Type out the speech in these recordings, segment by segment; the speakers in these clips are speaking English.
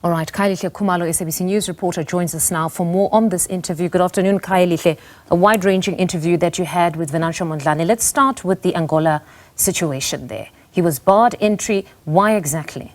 All right, Khayelihle Khumalo, SABC News Reporter, joins us now for more on this interview. Good afternoon, Khayelihle. A wide-ranging interview that you had with Venancio Mondlane. Let's start with the Angola situation there. He was barred entry. Why exactly?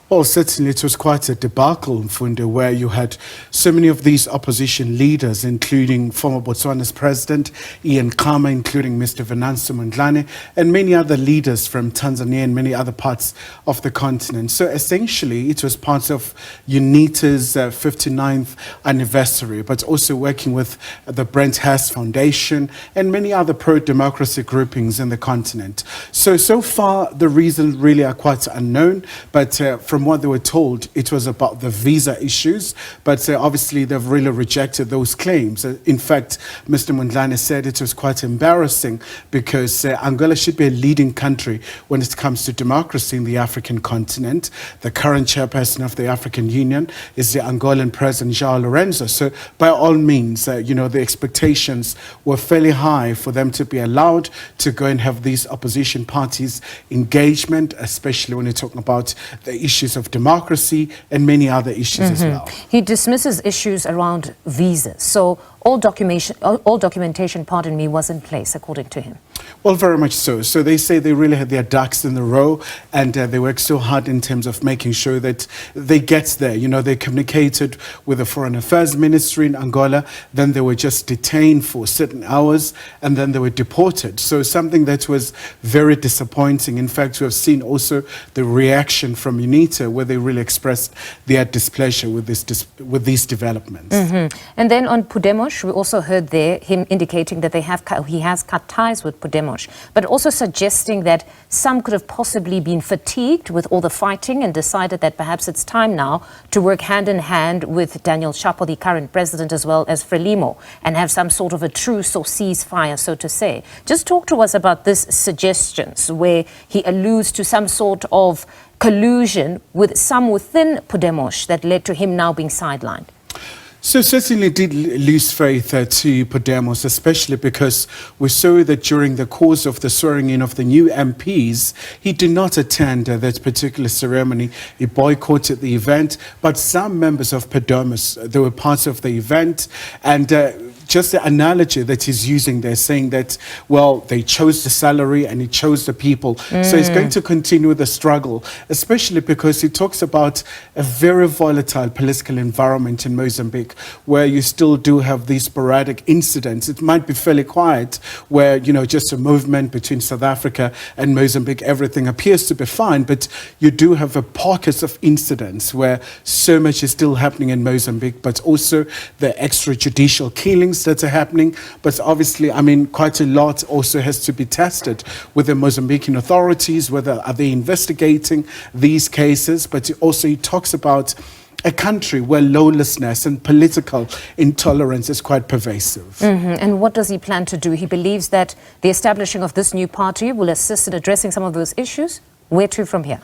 Well, certainly it was quite a debacle, Mfundo, where you had so many of these opposition leaders, including former Botswana's president, Ian Khama, including Mr. Venancio Mondlane, and many other leaders from Tanzania and many other parts of the continent. So essentially, it was part of UNITA's 59th anniversary, but also working with the Brent Hess Foundation and many other pro-democracy groupings in the continent. So far, the reasons really are quite unknown, but from what they were told, it was about the visa issues, but obviously they've really rejected those claims. In fact, Mr. Mondlane said it was quite embarrassing because Angola should be a leading country when it comes to democracy in the African continent. The current chairperson of the African Union is the Angolan President João Lourenço. So by all means, the expectations were fairly high for them to be allowed to go and have these opposition parties engagement, especially when you're talking about the issues of democracy and many other issues as well. He dismisses issues around visas. So all documentation, pardon me, was in place, according to him. Well, very much so. So they say they really had their ducks in the row, and they worked so hard in terms of making sure that they get there. They communicated with the Foreign Affairs Ministry in Angola, then they were just detained for certain hours, and then they were deported. So something that was very disappointing. In fact, we have seen also the reaction from UNITA, where they really expressed their displeasure with these developments. And then on PODEMOS, we also heard there him indicating that he has cut ties with PODEMOS, but also suggesting that some could have possibly been fatigued with all the fighting and decided that perhaps it's time now to work hand in hand with Daniel Chapo, the current president, as well as Frelimo, and have some sort of a truce or ceasefire, so to say. Just talk to us about this suggestions where he alludes to some sort of collusion with some within PODEMOS that led to him now being sidelined. So certainly did lose faith to PODEMOS, especially because we saw that during the course of the swearing in of the new MPs, he did not attend that particular ceremony. He boycotted the event, but some members of PODEMOS, they were part of the event, and just the analogy that he's using there, saying that, well, they chose the salary and he chose the people. So he's going to continue the struggle, especially because he talks about a very volatile political environment in Mozambique, where you still do have these sporadic incidents. It might be fairly quiet, where, just a movement between South Africa and Mozambique, everything appears to be fine, but you do have a pockets of incidents where so much is still happening in Mozambique, but also the extrajudicial killings that are happening. But obviously, quite a lot also has to be tested with the Mozambican authorities, whether are they investigating these cases. But he talks about a country where lawlessness and political intolerance is quite pervasive. And what does he plan to do? He believes that the establishing of this new party will assist in addressing some of those issues. Where to from here?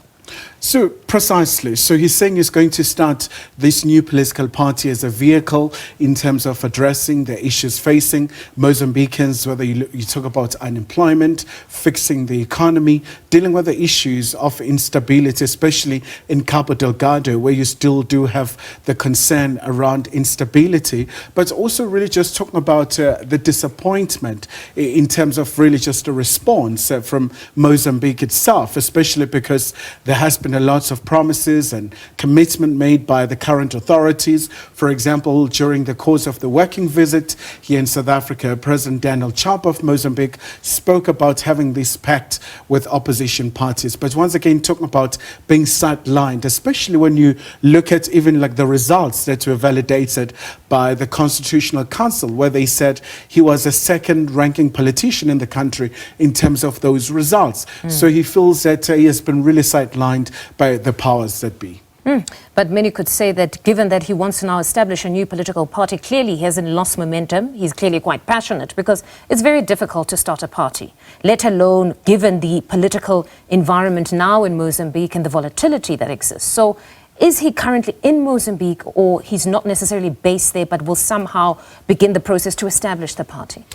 So precisely. So he's saying he's going to start this new political party as a vehicle in terms of addressing the issues facing Mozambicans, whether you talk about unemployment, fixing the economy, dealing with the issues of instability, especially in Cabo Delgado, where you still do have the concern around instability, but also really just talking about the disappointment in terms of really just a response from Mozambique itself, especially because there has been a lot of promises and commitment made by the current authorities. For example, during the course of the working visit here in South Africa, President Daniel Chapo of Mozambique spoke about having this pact with opposition parties. But once again, talking about being sidelined, especially when you look at even like the results that were validated by the Constitutional Council, where they said he was a second-ranking politician in the country in terms of those results. So he feels that he has been really sidelined by the powers that be. But many could say that given that he wants to now establish a new political party, clearly he hasn't lost momentum. He's clearly quite passionate, because it's very difficult to start a party, let alone given the political environment now in Mozambique and the volatility that exists. So is he currently in Mozambique, or he's not necessarily based there but will somehow begin the process to establish the party?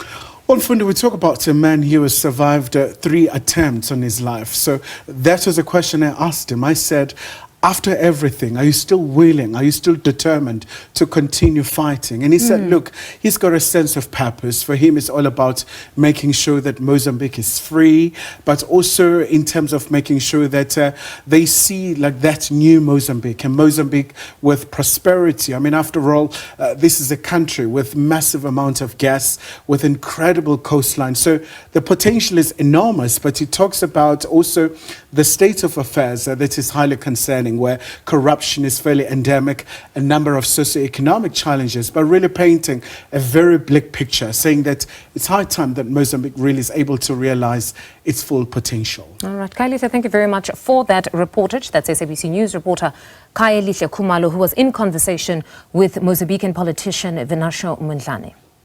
Well, Mfundo, we talk about a man who has survived 3 attempts on his life. So that was a question I asked him. I said, after everything, are you still willing? Are you still determined to continue fighting? And he said, look, he's got a sense of purpose. For him, it's all about making sure that Mozambique is free, but also in terms of making sure that they see like that new Mozambique, and Mozambique with prosperity. I mean, after all, this is a country with massive amount of gas, with incredible coastline. So the potential is enormous, but he talks about also the state of affairs that is highly concerning, where corruption is fairly endemic, a number of socioeconomic challenges, but really painting a very bleak picture, saying that it's high time that Mozambique really is able to realize its full potential. All right, Khayelihle, thank you very much for that reportage. That's SABC News reporter Khayelihle Khumalo, who was in conversation with Mozambican politician Venancio Mondlane.